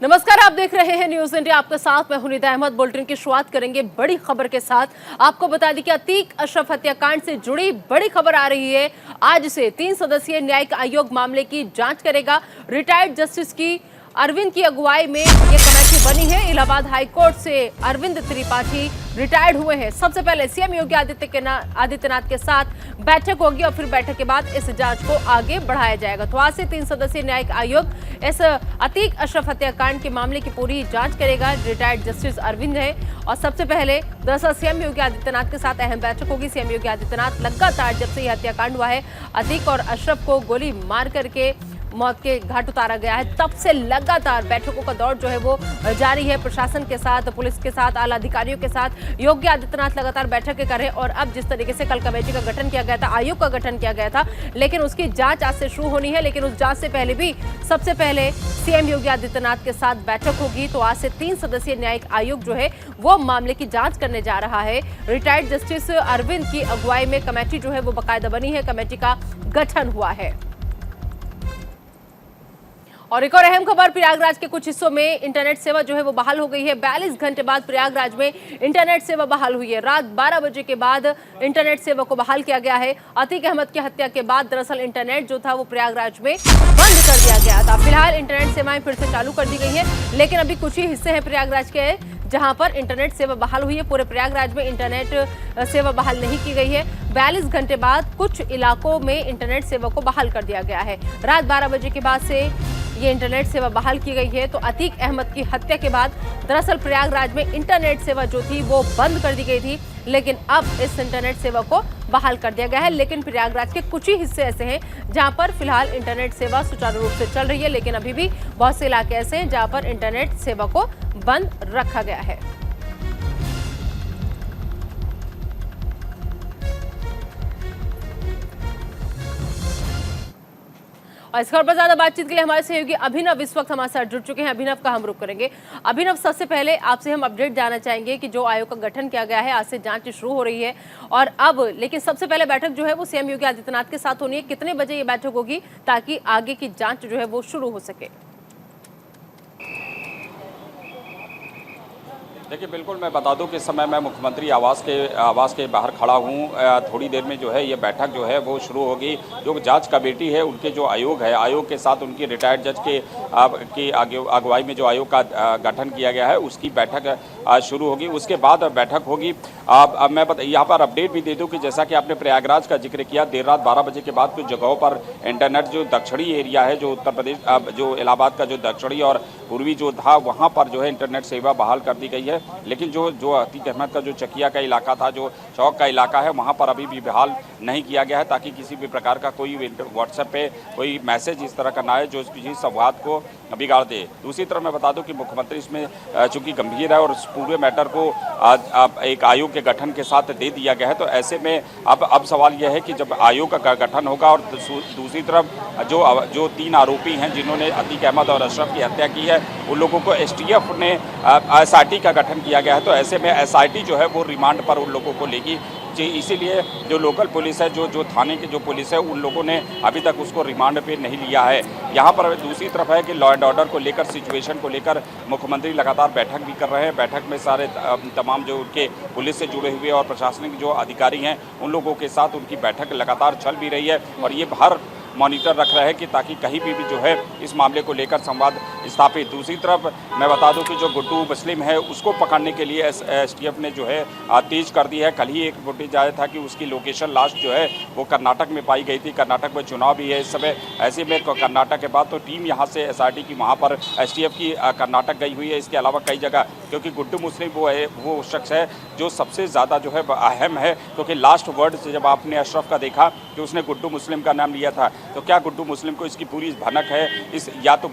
नमस्कार, आप देख रहे हैं न्यूज इंडिया। आपके साथ मैं हूं निदा अहमद। बुलेटिन की शुरुआत करेंगे बड़ी खबर के साथ। आपको बता दें कि अतीक अशरफ हत्याकांड से जुड़ी बड़ी खबर आ रही है। आज से 3 सदस्यीय न्यायिक आयोग मामले की जांच करेगा। रिटायर्ड जस्टिस की अरविंद की अगुवाई में ये कमेटी बनी है। इलाहाबाद हाईकोर्ट से अरविंद त्रिपाठी रिटायर्ड हुए हैं। सबसे पहले सीएम योगी आदित्यनाथ के साथ बैठक होगी और फिर बैठक के बाद इस जांच को आगे बढ़ाया जाएगा। तो आज से 3 सदस्यीय न्यायिक आयोग इस अतीक अशरफ हत्याकांड के मामले की पूरी जांच करेगा। रिटायर्ड जस्टिस अरविंद है और सबसे पहले दरअसल सीएम योगी आदित्यनाथ के साथ अहम बैठक होगी। सीएम योगी आदित्यनाथ लगातार जब से यह हत्याकांड हुआ है, अतीक और अशरफ को गोली मार करके मौत के घाट उतारा गया है, तब से लगातार बैठकों का दौर जो है वो जारी है। प्रशासन के साथ, पुलिस के साथ, आला अधिकारियों के साथ योगी आदित्यनाथ लगातार बैठकें कर रहे हैं। और अब जिस तरीके से कल कमेटी का गठन किया गया था, आयोग का गठन किया गया था, लेकिन उसकी जांच आज से शुरू होनी है। लेकिन उस जांच से पहले भी सबसे पहले सीएम योगी आदित्यनाथ के साथ बैठक होगी। तो आज से 3 सदस्यीय न्यायिक आयोग जो है वो मामले की जांच करने जा रहा है। रिटायर्ड जस्टिस अरविंद की अगुवाई में कमेटी जो है वो बाकायदा बनी है, कमेटी का गठन हुआ है। और एक और अहम खबर, प्रयागराज के कुछ हिस्सों में इंटरनेट सेवा जो है वो बहाल हो गई है। 42 घंटे बाद प्रयागराज में इंटरनेट सेवा बहाल हुई है। रात 12 बजे के बाद इंटरनेट सेवा को बहाल किया गया है। अतीक अहमद की हत्या के बाद दरअसल इंटरनेट जो था वो प्रयागराज में बंद कर दिया गया था। फिलहाल इंटरनेट सेवाएं फिर से चालू कर दी गई हैं, लेकिन अभी कुछ ही हिस्से हैं प्रयागराज के जहां पर इंटरनेट सेवा बहाल हुई है। पूरे प्रयागराज में इंटरनेट सेवा बहाल नहीं की गई है। 42 घंटे बाद कुछ इलाकों में इंटरनेट सेवा को बहाल कर दिया गया है। रात 12 बजे के बाद से ये इंटरनेट सेवा बहाल की गई है। तो अतीक अहमद की हत्या के बाद दरअसल प्रयागराज में इंटरनेट सेवा जो थी वो बंद कर दी गई थी, लेकिन अब इस इंटरनेट सेवा को बहाल कर दिया गया है। लेकिन प्रयागराज के कुछ ही हिस्से ऐसे हैं जहां पर फिलहाल इंटरनेट सेवा सुचारू रूप से चल रही है, लेकिन अभी भी बहुत से इलाके ऐसे हैं जहां पर इंटरनेट सेवा को बंद रखा गया है। और इस खबर पर ज्यादा बातचीत के लिए हमारे सहयोगी अभिनव इस वक्त हमारे साथ जुड़ चुके हैं। अभिनव का हम रुख करेंगे। अभिनव, सबसे पहले आपसे हम अपडेट जानना चाहेंगे कि जो आयोग का गठन किया गया है, आज से जांच शुरू हो रही है और अब लेकिन सबसे पहले बैठक जो है वो सीएम योगी आदित्यनाथ के साथ होनी है। कितने बजे ये बैठक होगी ताकि आगे की जांच जो है वो शुरू हो सके? देखिए, बिल्कुल मैं बता दूं कि इस समय मैं मुख्यमंत्री आवास के बाहर खड़ा हूं। थोड़ी देर में जो है ये बैठक जो है वो शुरू होगी। जो जांच कमेटी है, उनके जो आयोग है, आयोग के साथ उनकी रिटायर्ड जज की अगुवाई में जो आयोग का गठन किया गया है, उसकी बैठक शुरू होगी। उसके बाद बैठक होगी। अब मैं यहाँ पर अपडेट भी दे दूँ कि जैसा कि आपने प्रयागराज का जिक्र किया, देर रात 12 बजे के बाद कुछ जगहों पर इंटरनेट जो दक्षिणी एरिया है, जो उत्तर प्रदेश जो इलाहाबाद का जो दक्षिणी और पूर्वी जो था, वहाँ पर जो है इंटरनेट सेवा बहाल कर दी गई है। लेकिन जो अतीक अहमद का जो चकिया का इलाका था, जो चौक का इलाका है, वहाँ पर अभी भी बहाल नहीं किया गया है, ताकि किसी भी प्रकार का कोई व्हाट्सएप पे कोई मैसेज इस तरह का ना आए जो किसी संवाद को बिगाड़ दे। दूसरी तरफ मैं बता दूं कि मुख्यमंत्री इसमें चूंकि गंभीर है और इस पूरे मैटर को आज एक आयोग के गठन के साथ दे दिया गया है, तो ऐसे में अब सवाल यह है कि जब आयोग का गठन होगा और दूसरी तरफ जो 3 आरोपी हैं जिन्होंने अतीक अहमद और अशरफ की हत्या की है, उन लोगों को एसटीएफ ने एसआईटी का गठन किया गया है। तो ऐसे में एसआईटी जो है वो रिमांड पर उन लोगों को लेगी। इसीलिए जो लोकल पुलिस है, जो थाने की जो पुलिस है, उन लोगों ने अभी तक उसको रिमांड पे नहीं लिया है। यहाँ पर दूसरी तरफ है कि लॉ एंड ऑर्डर को लेकर, सिचुएशन को लेकर मुख्यमंत्री लगातार बैठक भी कर रहे हैं। बैठक में सारे तमाम जो उनके पुलिस से जुड़े हुए और प्रशासनिक जो अधिकारी हैं, उन लोगों के साथ उनकी बैठक लगातार चल भी रही है और ये हर मॉनिटर रख रहे हैं कि ताकि कहीं भी जो है इस मामले को लेकर संवाद स्थापित। दूसरी तरफ मैं बता दूं कि जो गुड्डू मुस्लिम है, उसको पकड़ने के लिए एसटीएफ ने जो है तेज कर दी है। कल ही एक फुटेज आया था कि उसकी लोकेशन लास्ट जो है वो कर्नाटक में पाई गई थी। कर्नाटक में चुनाव भी है इस समय। ऐसे में कर्नाटक के बाद तो टीम यहाँ से एसआईटी की वहाँ पर एसटीएफ की कर्नाटक गई हुई है। इसके अलावा कई जगह, क्योंकि गुड्डू मुस्लिम वो शख्स है जो सबसे ज़्यादा जो है अहम है, क्योंकि लास्ट वर्ड से जब आपने अशरफ का देखा कि उसने गुड्डू मुस्लिम का नाम लिया था, तो क्या गुड्डू मुस्लिम को इसकी पूरी भनक है?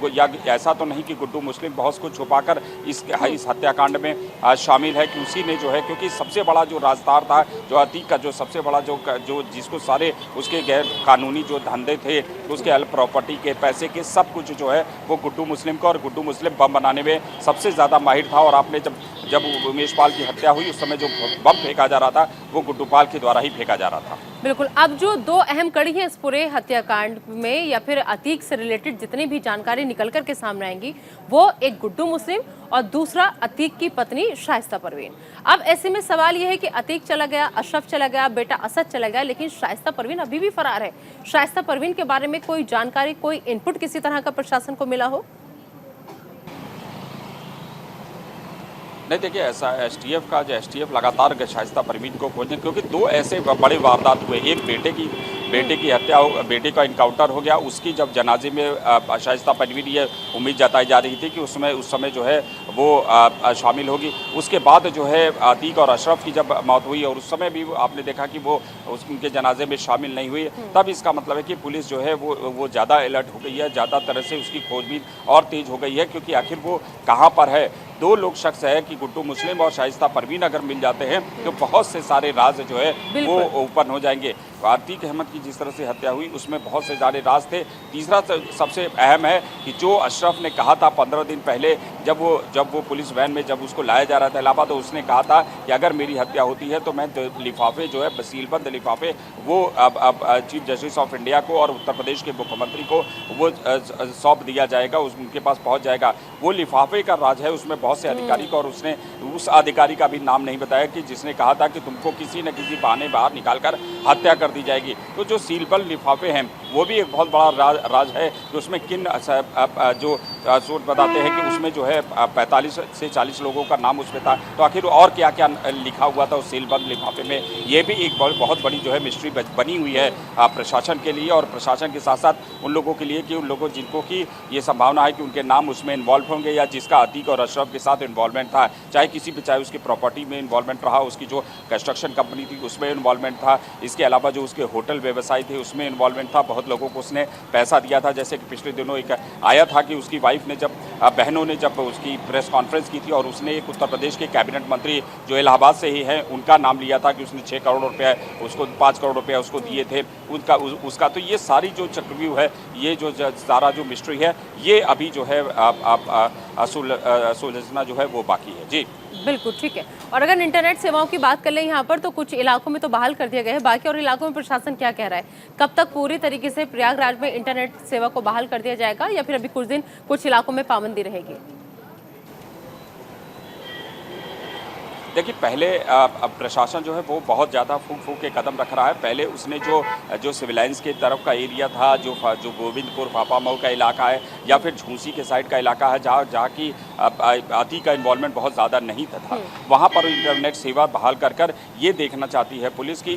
या ऐसा तो नहीं कि गुड्डू मुस्लिम बहुत कुछ छुपाकर इस हत्याकांड में शामिल है, कि उसी ने जो है, क्योंकि सबसे बड़ा जो राजदार था, जो अतीक का जो सबसे बड़ा जो जिसको सारे उसके गैर कानूनी जो धंधे थे, उसके अल प्रॉपर्टी के पैसे के सब कुछ जो है वो गुड्डू मुस्लिम का, और गुड्डू मुस्लिम बम बनाने में सबसे ज़्यादा माहिर था। और आपने जब जब उमेश पाल की हत्या हुई उस समय जो बम फेंका जा रहा था वो गुड्डू पाल के द्वारा ही फेंका जा रहा था। बिल्कुल। अब जो दो अहम कड़ी हैं इस पूरे हत्याकांड में या फिर अतीक से रिलेटेड जितनी भी जानकारी निकल कर के सामने आएंगी, वो एक गुड्डू मुस्लिम और दूसरा अतीक की पत्नी शाइस्ता परवीन। अब ऐसे में सवाल यह है कि अतीक चला गया, अशरफ चला गया, बेटा असद चला गया, लेकिन शाइस्ता परवीन अभी भी फरार है। शाइस्ता परवीन के बारे में कोई जानकारी, कोई इनपुट किसी तरह का प्रशासन को मिला हो? नहीं, देखिए ऐसा एसटीएफ का जो एसटीएफ लगातार शाइस्ता परवीन को खोजने, क्योंकि दो ऐसे बड़े वारदात हुए। एक बेटे की हत्या, बेटे का इनकाउंटर हो गया, उसकी जब जनाजे में शाइस्ता परवीन ये उम्मीद जताई जा रही थी कि उस समय जो है वो शामिल होगी। उसके बाद जो है अतीक और अशरफ की जब मौत हुई और उस समय भी आपने देखा कि वो उनके जनाजे में शामिल नहीं हुई, तब इसका मतलब है कि पुलिस जो है वो ज़्यादा अलर्ट हो गई है, ज़्यादा तरह से उसकी खोजबीन और तेज़ हो गई है, क्योंकि आखिर वो कहाँ पर है। दो लोग शख्स है कि गुड्डू मुस्लिम और शाइस्ता परवीन अगर मिल जाते हैं तो बहुत से सारे राज जो है वो ओपन हो जाएंगे। अतीक अहमद की जिस तरह से हत्या हुई उसमें बहुत से सारे राज थे। तीसरा सबसे अहम है कि जो अशरफ ने कहा था 15 दिन पहले जब वो पुलिस वैन में जब उसको लाया जा रहा था इलाहाबाद, तो उसने कहा था कि अगर मेरी हत्या होती है तो मैं लिफाफे जो है सीलबंद लिफाफे वो अब चीफ जस्टिस ऑफ इंडिया को और उत्तर प्रदेश के मुख्यमंत्री को वो सौंप दिया जाएगा, उनके पास पहुँच जाएगा। वो लिफाफे का राज है, उसमें बहुत से अधिकारी को, और उसने उस अधिकारी का भी नाम नहीं बताया कि जिसने कहा था कि तुमको किसी न किसी बहाने बाहर निकालकर हत्या कर दी जाएगी। तो जो सीलबंद लिफाफे हैं वो भी एक बहुत बड़ा राज है कि उसमें किन जो सोर्स बताते हैं कि उसमें जो है 45 से 40 लोगों का नाम उसमें था। तो आखिर और क्या क्या लिखा हुआ था उस सीलबंद लिफाफे में, ये भी एक बहुत बड़ी जो है मिस्ट्री बनी हुई है प्रशासन के लिए और प्रशासन के साथ साथ उन लोगों के लिए कि उन लोगों जिनको की ये संभावना है कि उनके नाम उसमें इन्वॉल्व होंगे या जिसका अतीक और अशरफ के साथ इन्वॉल्वमेंट था, चाहे उसकी प्रॉपर्टी में इन्वॉल्वमेंट रहा, उसकी जो कंस्ट्रक्शन कंपनी थी उसमें इन्वॉल्वमेंट था, इसके अलावा जो उसके होटल व्यवसाय थे उसमें इन्वॉल्वमेंट था, बहुत लोगों को उसने पैसा दिया था। जैसे कि पिछले दिनों एक आया था कि उसकी वाइफ ने बहनों ने जब उसकी प्रेस कॉन्फ्रेंस की थी और उसने एक उत्तर प्रदेश के कैबिनेट मंत्री जो इलाहाबाद से ही हैं उनका नाम लिया था कि उसने 6 करोड़ रुपये उसको 5 करोड़ रुपये उसको दिए थे उसका। तो ये सारी जो चक्रव्यूह है, ये जो सारा जो मिस्ट्री है, ये अभी जो है सुलझना जो है वो बाकी है। जी बिल्कुल ठीक है। और अगर इंटरनेट सेवाओं की बात कर लें यहाँ पर, तो कुछ इलाकों में तो बहाल कर दिया गया है, बाकी और इलाकों में प्रशासन क्या कह रहा है? कब तक पूरी तरीके से प्रयागराज में इंटरनेट सेवा को बहाल कर दिया जाएगा या फिर अभी कुछ दिन कुछ इलाकों में पाबंदी रहेगी? देखिए, पहले प्रशासन जो है वो बहुत ज़्यादा फूक के कदम रख रहा है। पहले उसने जो सिविलाइंस के तरफ का एरिया था, जो गोविंदपुर फाफामऊ का इलाका है या फिर झूंसी के साइड का इलाका है जहाँ की अतीक का इन्वॉल्वमेंट बहुत ज़्यादा नहीं था, वहाँ पर इंटरनेट सेवा बहाल कर ये देखना चाहती है पुलिस की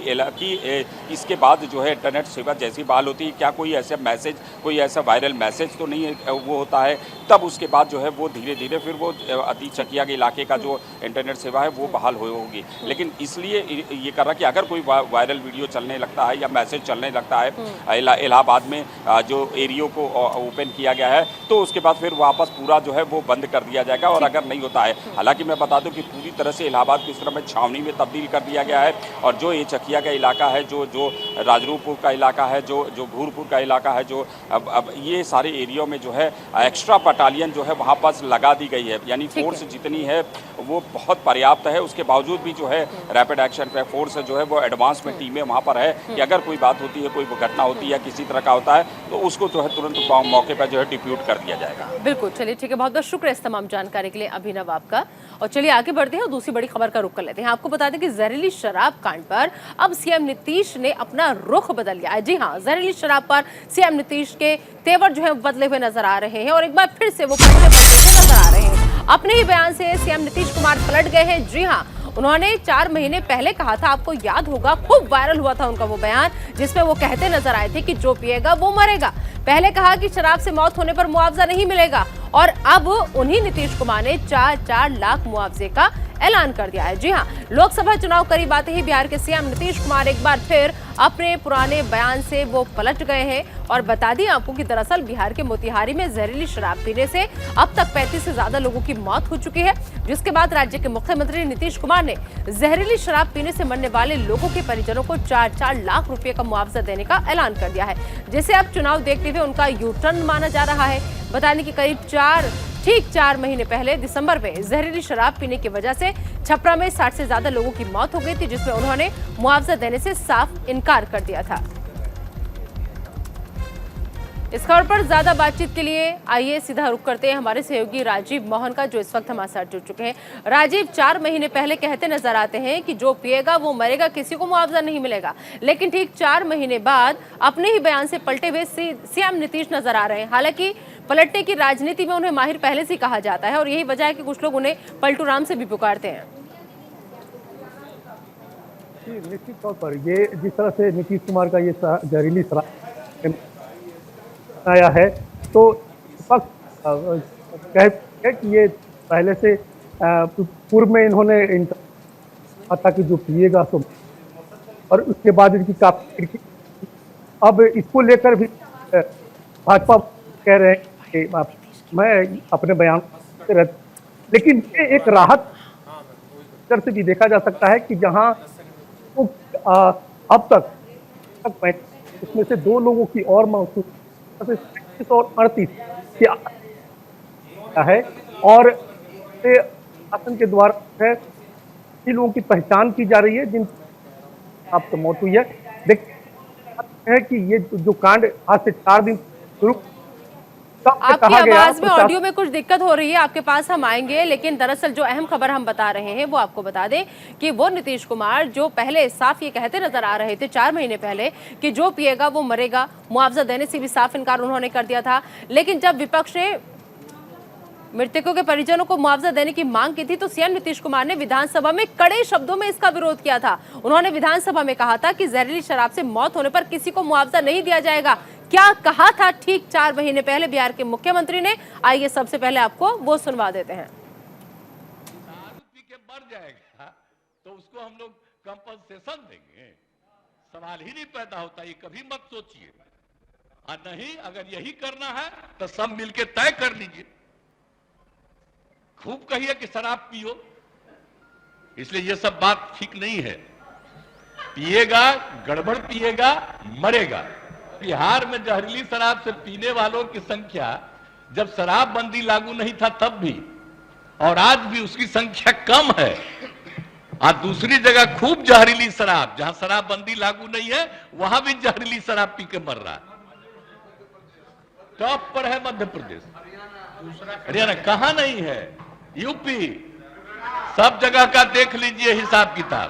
इसके बाद जो है इंटरनेट सेवा जैसी बहाल होती है, क्या कोई ऐसा मैसेज, कोई ऐसा वायरल मैसेज तो नहीं वो होता है, तब उसके बाद जो है वो धीरे धीरे फिर वो अतीक चकिया के इलाके का जो इंटरनेट सेवा है वो बहाल होगी। लेकिन इसलिए ये कर रहा कि अगर कोई वायरल वीडियो चलने लगता है या मैसेज चलने लगता है इलाहाबाद में जो एरियो को ओपन किया गया है, तो उसके बाद फिर वापस पूरा जो है वो बंद कर दिया जाएगा। और अगर नहीं होता है, हालांकि मैं बता दूं कि पूरी तरह से इलाहाबाद को इस तरह में छावनी में तब्दील कर दिया गया है और जो ये चकिया का इलाका है, जो राजरूपुर का इलाका है, जो भूरपुर का इलाका है, जो अब ये सारे एरियो में जो है एक्स्ट्रा बटालियन जो है वहाँ पर लगा दी गई है, यानी फोर्स जितनी है वो बहुत पर्याप्त है। उसके बावजूद भी जो है रैपिड एक्शन पे फोर्स जो है वो एडवांस में टीमें वहाँ पर है कि अगर कोई बात होती है, कोई घटना होती है या किसी तरह का होता है तो उसको जो है तुरंत मौके पर जो है डिप्यूट कर दिया जाएगा। बिल्कुल, चलिए ठीक है, बहुत बहुत शुक्रिया इस तमाम जानकारी के लिए अभिनव आपका। और चलिए आगे बढ़ते हैं और दूसरी बड़ी खबर का रुख कर लेते हैं। आपको बता दें कि जहरीली शराब कांड पर अब सीएम नीतीश ने अपना रुख बदल लिया है। जी हाँ, जहरीली शराब पर सीएम नीतीश के तेवर जो है बदले हुए नजर आ रहे हैं और एक बार फिर से वो पलटे पलटे नजर आ रहे हैं। अपने ही बयान से सीएम नीतीश कुमार पलट गए हैं। जी हाँ, उन्होंने 4 महीने पहले कहा था, आपको याद होगा, खूब वायरल हुआ था उनका वो बयान जिसमें वो कहते नजर आए थे कि जो पिएगा वो मरेगा। पहले कहा कि शराब से मौत होने पर मुआवजा नहीं मिलेगा और अब उन्हीं नीतीश कुमार ने 4 लाख मुआवजे का ऐलान कर दिया है। जी हाँ, लोकसभा चुनाव करीब आते ही बिहार के सीएम नीतीश कुमार एक बार फिर अपने पुराने बयान से वो पलट गए हैं और बता दें आपको कि दरअसल बिहार के मोतिहारी में जहरीली शराब पीने से अब तक 35 से ज्यादा लोगों की मौत हो चुकी है, जिसके बाद राज्य के मुख्यमंत्री नीतीश कुमार ने जहरीली शराब पीने से मरने वाले लोगों के परिजनों को 4 लाख रुपए का मुआवजा देने का ऐलान कर दिया है, जिसे अब चुनाव देखते हुए उनका यू टर्न माना जा रहा है। बताने की करीब 4 ठीक 4 महीने पहले दिसंबर में जहरीली शराब पीने की वजह से छपरा में 60 से ज्यादा लोगों की मौत हो गई थी, जिसमें उन्होंने मुआवजा देने से साफ इनकार कर दिया था। इस खबर पर ज्यादा बातचीत के लिए आइए सीधा रुख करते हैं हमारे सहयोगी राजीव मोहन का, जो इस वक्त हमारे साथ जुड़ चुके हैं। राजीव, 4 महीने पहले कहते नजर आते हैं कि जो पिएगा वो मरेगा, किसी को मुआवजा नहीं मिलेगा, लेकिन ठीक 4 महीने बाद अपने ही बयान से पलटे हुए सीएम नीतीश नजर आ रहे हैं। हालांकि पलटने की राजनीति में उन्हें माहिर पहले से कहा जाता है और यही वजह है कि कुछ लोग उन्हें पलटू राम से भी पुकारते हैं। निश्चित तौर पर ये जिस तरह से नीतीश कुमार का ये जहरीली शराब आया है, तो कहते हैं कि ये पहले से पूर्व में इन्होंने था कि जो पिएगा तो, और उसके बाद इनकी काफी, अब इसको लेकर भी भाजपा कह रहे हैं कि मैं अपने बयान से रद्द, लेकिन ये एक राहत तरह से भी देखा जा सकता है कि जहां अब तक इसमें से 2 लोगों की और मौत 38 है, और शासन के द्वारा है इन लोगों की पहचान की जा रही है जिन आपको मौत हुई है। देखते हैं कि ये जो कांड आज से 4 दिन शुरू, आपकी आवाज में ऑडियो में कुछ दिक्कत हो रही है, आपके पास हम आएंगे, लेकिन दरअसल जो अहम खबर हम बता रहे हैं वो आपको बता दें कि वो नीतीश कुमार जो पहले साफ ये कहते नजर आ रहे थे 4 महीने पहले कि जो पिएगा वो मरेगा, मुआवजा देने से भी साफ इनकार उन्होंने कर दिया था। लेकिन जब विपक्ष ने मृतकों के परिजनों को मुआवजा देने की मांग की थी तो सीएम नीतीश कुमार ने विधानसभा में कड़े शब्दों में इसका विरोध किया था। उन्होंने विधानसभा में कहा था कि जहरीली शराब से मौत होने पर किसी को मुआवजा नहीं दिया जाएगा। क्या कहा था ठीक 4 महीने पहले बिहार के मुख्यमंत्री ने, आइए सबसे पहले आपको वो सुनवा देते हैं। पी के मर जाएगा तो उसको हम लोग कंपनसेशन देंगे, सवाल ही नहीं पैदा होता, ये कभी मत सोचिए। और नहीं, अगर यही करना है तो सब मिलके तय कर लीजिए। खूब कहिए कि शराब पियो, इसलिए ये सब बात ठीक नहीं है। पिएगा, गड़बड़ पिएगा, मरेगा। बिहार में जहरीली शराब से पीने वालों की संख्या जब शराबबंदी लागू नहीं था तब भी, और आज भी उसकी संख्या कम है। और दूसरी जगह खूब जहरीली शराब, जहां शराबबंदी लागू नहीं है वहां भी जहरीली शराब पी के मर रहा है। टॉप पर है मध्य प्रदेश, हरियाणा कहां नहीं है, यूपी, सब जगह का देख लीजिए हिसाब किताब।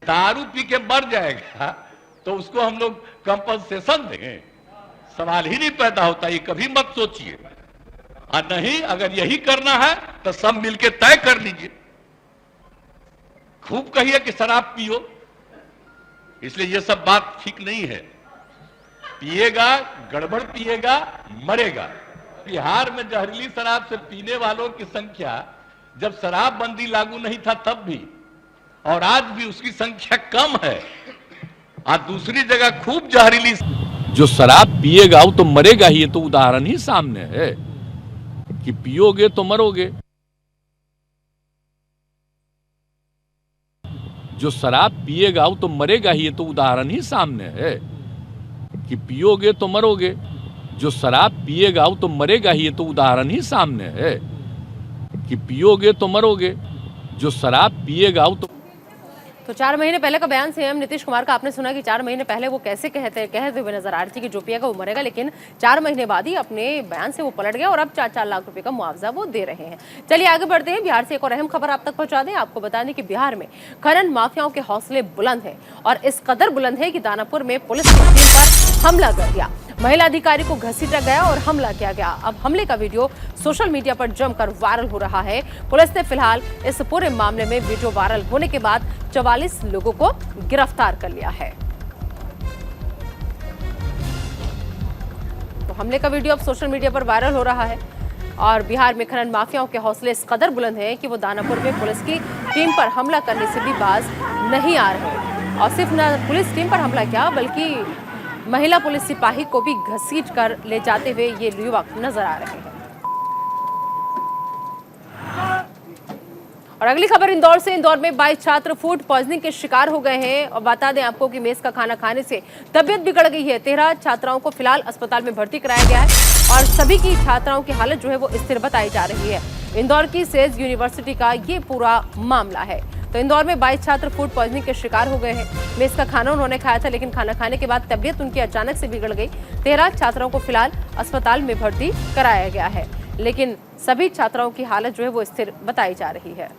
दारू पी के मर जाएगा तो उसको हम लोग कंपनसेशन देंगे, सवाल ही नहीं पैदा होता, ये कभी मत सोचिए। और नहीं, अगर यही करना है तो सब मिलके तय कर लीजिए। खूब कहिए कि शराब पियो, इसलिए ये सब बात ठीक नहीं है। पिएगा, गड़बड़ पिएगा, मरेगा। बिहार में जहरीली शराब से पीने वालों की संख्या जब शराबबंदी लागू नहीं था तब भी, और आज भी उसकी संख्या कम है। और दूसरी जगह खूब जहरीली, जो शराब पिएगा वो तो मरेगा ही, ये तो उदाहरण ही सामने है कि पियोगे तो मरोगे। जो शराब पिएगा वो तो मरेगा ही, ये तो उदाहरण ही सामने है कि पियोगे तो मरोगे। जो शराब पिएगा वो तो मरेगा ही, ये तो उदाहरण ही सामने है कि पियोगे तो मरोगे। जो शराब पिएगा वो तो 4 महीने पहले का बयान सीएम नीतीश कुमार का आपने सुना कि 4 महीने पहले वो कैसे कहते हुए नजर आ रही थी कि जो पिएगा वो मरेगा, लेकिन 4 महीने बाद ही अपने बयान से वो पलट गया और अब 4-4 लाख रुपए का मुआवजा वो दे रहे हैं। चलिए आगे बढ़ते हैं। बिहार से एक और अहम खबर आप तक पहुंचा दें। आपको बता दें कि बिहार में खनन माफियाओं के हौसले बुलंद हैं और इस कदर बुलंद है कि दानापुर में पुलिस ने टीम पर हमला कर दिया। महिला अधिकारी को घसीटा गया और हमला किया गया। अब हमले का वीडियो सोशल मीडिया पर जमकर वायरल हो रहा है। पुलिस ने फिलहाल इस पूरे मामले में वीडियो वायरल होने के बाद 44 लोगों को गिरफ्तार कर लिया है। तो हमले का वीडियो अब सोशल मीडिया पर वायरल हो रहा है और बिहार में खनन माफियाओं के हौसले इस कदर बुलंद हैं कि वो दानापुर में पुलिस की टीम पर हमला करने से भी बाज नहीं आ रहे। और सिर्फ न पुलिस टीम पर हमला किया बल्कि महिला पुलिस सिपाही को भी घसीट कर ले जाते हुए ये युवक नजर आ रहे हैं। और अगली खबर इंदौर से। इंदौर में 22 छात्र फूड पॉइजनिंग के शिकार हो गए हैं और बता दें आपको कि मेस का खाना खाने से तबीयत बिगड़ गई है। 13 छात्राओं को फिलहाल अस्पताल में भर्ती कराया गया है और सभी की छात्राओं की हालत जो है वो स्थिर बताई जा रही है। इंदौर की सेज यूनिवर्सिटी का ये पूरा मामला है। तो इंदौर में 22 छात्र फूड पॉइजनिंग के शिकार हो गए हैं। मेस का खाना उन्होंने खाया था, लेकिन खाना खाने के बाद तबीयत उनकी अचानक से बिगड़ गई। 13 छात्राओं को फिलहाल अस्पताल में भर्ती कराया गया है, लेकिन सभी छात्राओं की हालत जो है वो स्थिर बताई जा रही है।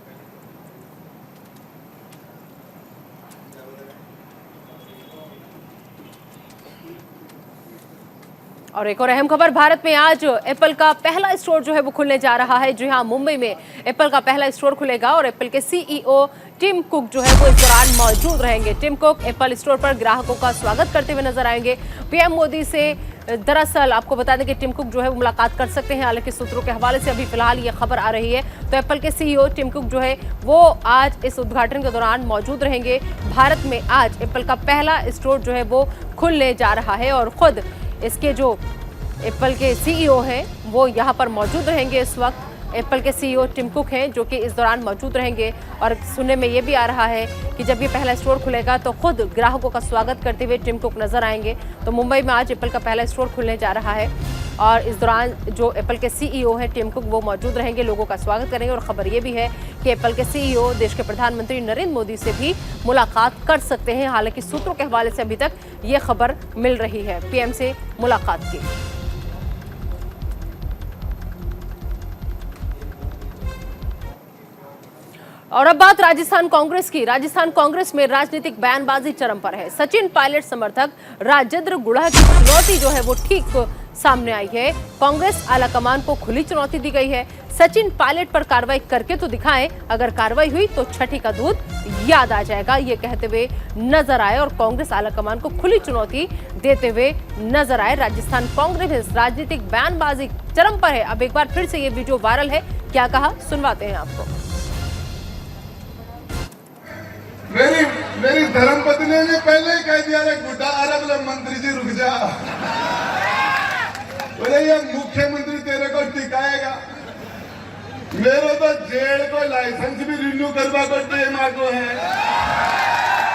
और एक और अहम खबर, भारत में आज एप्पल का पहला स्टोर जो है वो खुलने जा रहा है। जी हां, मुंबई में एप्पल का पहला स्टोर खुलेगा और एप्पल के सीईओ टिम कुक जो है वो इस दौरान मौजूद रहेंगे। टिम कुक एप्पल स्टोर पर ग्राहकों का स्वागत करते हुए नजर आएंगे। पीएम मोदी से दरअसल आपको बता दें कि टिम कुक जो है वो मुलाकात कर सकते हैं, हालांकि सूत्रों के हवाले से अभी फिलहाल ये खबर आ रही है। तो एप्पल के सीईओ टिम कुक जो है वो आज इस उद्घाटन के दौरान मौजूद रहेंगे। भारत में आज एप्पल का पहला स्टोर जो है वो खुलने जा रहा है और खुद इसके जो एप्पल के सीईओ हैं वो यहाँ पर मौजूद रहेंगे। इस वक्त एप्पल के सीईओ टिम कुक हैं जो कि इस दौरान मौजूद रहेंगे। और सुनने में ये भी आ रहा है कि जब ये पहला स्टोर खुलेगा तो खुद ग्राहकों का स्वागत करते हुए टिम कुक नजर आएंगे। तो मुंबई में आज एप्पल का पहला स्टोर खुलने जा रहा है और इस दौरान जो एप्पल के सीईओ हैं टिम कुक वो मौजूद रहेंगे, लोगों का स्वागत करेंगे। और खबर ये भी है कि एप्पल के सीईओ देश के प्रधानमंत्री नरेंद्र मोदी से भी मुलाकात कर सकते हैं, हालांकि सूत्रों के हवाले से अभी तक ये खबर मिल रही है पीएम से मुलाकात की। और अब बात राजस्थान कांग्रेस की। राजस्थान कांग्रेस में राजनीतिक बयानबाजी चरम पर है। सचिन पायलट समर्थक राजेंद्र गुढ़ा की चुनौती जो है वो ठीक सामने आई है। कांग्रेस आलाकमान को खुली चुनौती दी गई है। सचिन पायलट पर कार्रवाई करके तो दिखाएं, अगर कार्रवाई हुई तो छठी का दूध याद आ जाएगा, ये कहते हुए नजर आए और कांग्रेस आलाकमान को खुली चुनौती देते हुए नजर आए। राजस्थान कांग्रेस में राजनीतिक बयानबाजी चरम पर है। अब एक बार फिर से ये वीडियो वायरल है, क्या कहा सुनवाते हैं आपको। मेरी धर्मपत्नी ने पहले ही कह दिया, गुड्डा अरे बोले मंत्री जी रुक जा, बोले ये मुख्यमंत्री तेरे को टिकाएगा। मेरे तो जेल को लाइसेंस भी रिन्यू करवा को टाइम आगो है।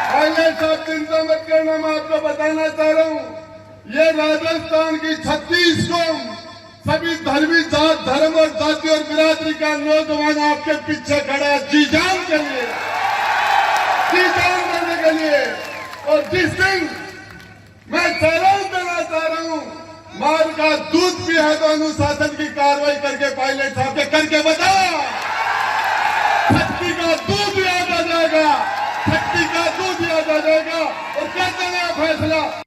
पहले सब चिंता मत करना, मैं आपको बताना चाह रहा हूँ, ये राजस्थान की 36 कौम, सभी धर्मी जात धर्म और जाति और बिरादरी का नौजवान आपके पीछे खड़ा है जी जान के लिए, काम करने के लिए। और जिस दिन मैं चैलेंज देना चाह रहा हूं, मार का दूध भी है तो अनुशासन की कार्रवाई करके पायलट साहब के करके बताओ, शक्ति का दूध याद आ जाएगा, शक्ति का दूध याद आ जाएगा और कर देना फैसला।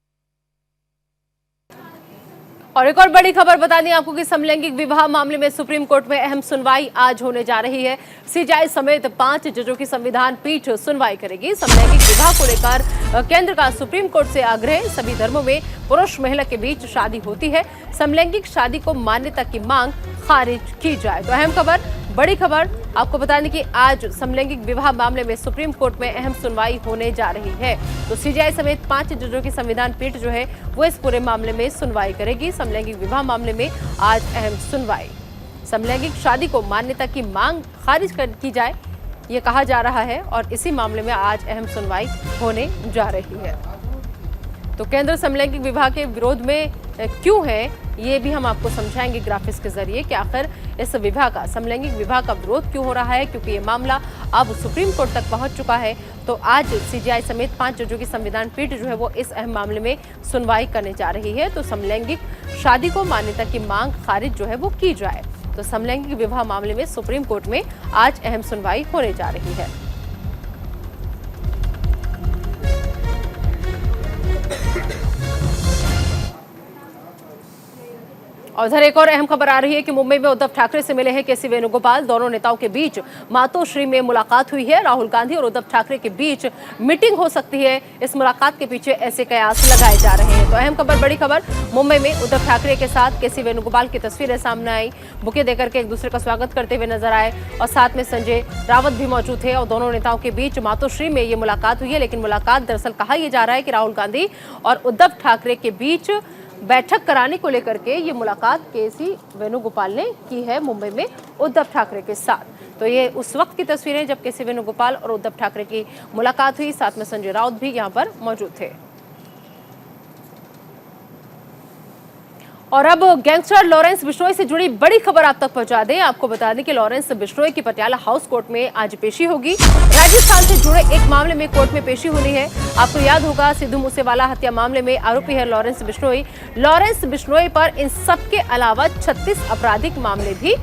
और एक और बड़ी खबर बता दें आपको कि समलैंगिक विवाह मामले में सुप्रीम कोर्ट में अहम सुनवाई आज होने जा रही है। सीजेआई समेत 5 जजों की संविधान पीठ सुनवाई करेगी। समलैंगिक विवाह को लेकर केंद्र का सुप्रीम कोर्ट से आग्रह। सभी धर्मों में पुरुष महिला के बीच शादी होती है, समलैंगिक शादी को मान्यता की मांग खारिज की जाए। तो अहम खबर, बड़ी खबर आपको बता दें कि आज समलैंगिक विवाह मामले में सुप्रीम कोर्ट में अहम सुनवाई होने जा रही है। तो सीजेआई समेत 5 जजों की संविधान पीठ जो है वो इस पूरे मामले में सुनवाई करेगी। समलैंगिक विवाह मामले में आज अहम सुनवाई। समलैंगिक शादी को मान्यता की मांग खारिज की जाए, ये कहा जा रहा है और इसी मामले में आज अहम सुनवाई होने जा रही है। तो केंद्र समलैंगिक विवाह के विरोध में क्यों है, ये भी हम आपको समझाएंगे ग्राफिक्स के जरिए कि आखिर इस विवाह का, समलैंगिक विवाह का विरोध क्यों हो रहा है, क्योंकि ये मामला अब सुप्रीम कोर्ट तक पहुंच चुका है। तो आज सीजेआई समेत 5 जजों की संविधान पीठ जो है वो इस अहम मामले में सुनवाई करने जा रही है। तो समलैंगिक शादी को मान्यता की मांग खारिज जो है वो की जाए। तो समलैंगिक विवाह मामले में सुप्रीम कोर्ट में आज अहम सुनवाई होने जा रही है। और इधर एक और अहम खबर आ रही है कि मुंबई में उद्धव ठाकरे से मिले हैं केसी वेणुगोपाल। दोनों नेताओं के बीच मातोश्री में मुलाकात हुई है। राहुल गांधी और उद्धव ठाकरे के बीच मीटिंग हो सकती है, इस मुलाकात के पीछे ऐसे कयास लगाए जा रहे हैं। तो अहम खबर, बड़ी खबर, मुंबई में उद्धव ठाकरे के साथ केसी वेणुगोपाल की तस्वीरें सामने आई। बुके देकर के एक दूसरे का स्वागत करते हुए नजर आए और साथ में संजय रावत भी मौजूद थे और दोनों नेताओं के बीच मातोश्री में ये मुलाकात हुई है। लेकिन मुलाकात दरअसल कहा यह जा रहा है कि राहुल गांधी और उद्धव ठाकरे के बीच बैठक कराने को लेकर के ये मुलाकात केसी वेणुगोपाल ने की है मुंबई में उद्धव ठाकरे के साथ। तो ये उस वक्त की तस्वीरें जब केसी वेणुगोपाल और उद्धव ठाकरे की मुलाकात हुई, साथ में संजय राउत भी यहां पर मौजूद थे। और अब गैंगस्टर लॉरेंस बिश्नोई से जुड़ी बड़ी खबर आप तक पहुंचा दें। आपको बता दें कि लॉरेंस बिश्नोई की पटियाला हाउस कोर्ट में आज पेशी होगी। राजस्थान से जुड़े एक मामले में कोर्ट में पेशी होनी है। आपको याद होगा, सिद्धू मूसेवाला हत्या मामले में आरोपी है लॉरेंस बिश्नोई। लॉरेंस बिश्नोई पर इन सब के अलावा 36 आपराधिक मामले भी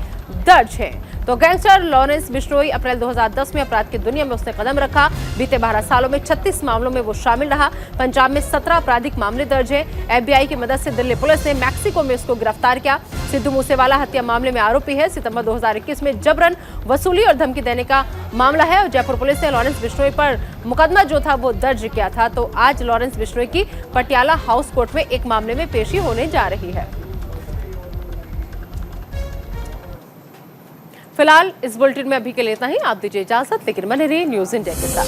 दर्ज हैं। तो गैंगस्टर लॉरेंस बिश्नोई अप्रैल 2010 में अपराध की दुनिया में उसने कदम रखा। बीते 12 सालों में 36 मामलों में वो शामिल रहा। पंजाब में 17 आपराधिक मामले दर्ज हैं। FBI की मदद से दिल्ली पुलिस ने मैक्सिको में उसको गिरफ्तार किया। सिद्धू मूसेवाला हत्या मामले में आरोपी है। सितंबर 2021 में जबरन वसूली और धमकी देने का मामला है और जयपुर पुलिस ने लॉरेंस बिश्नोई पर मुकदमा जो था वो दर्ज किया था। तो आज लॉरेंस बिश्नोई की पटियाला हाउस कोर्ट में एक मामले में पेशी होने जा रही है। फिलहाल इस बुलेटिन में अभी के लिए इतना ही। आप दीजिए इजाजत, लेकिन बने रहिए न्यूज़ इंडिया के साथ।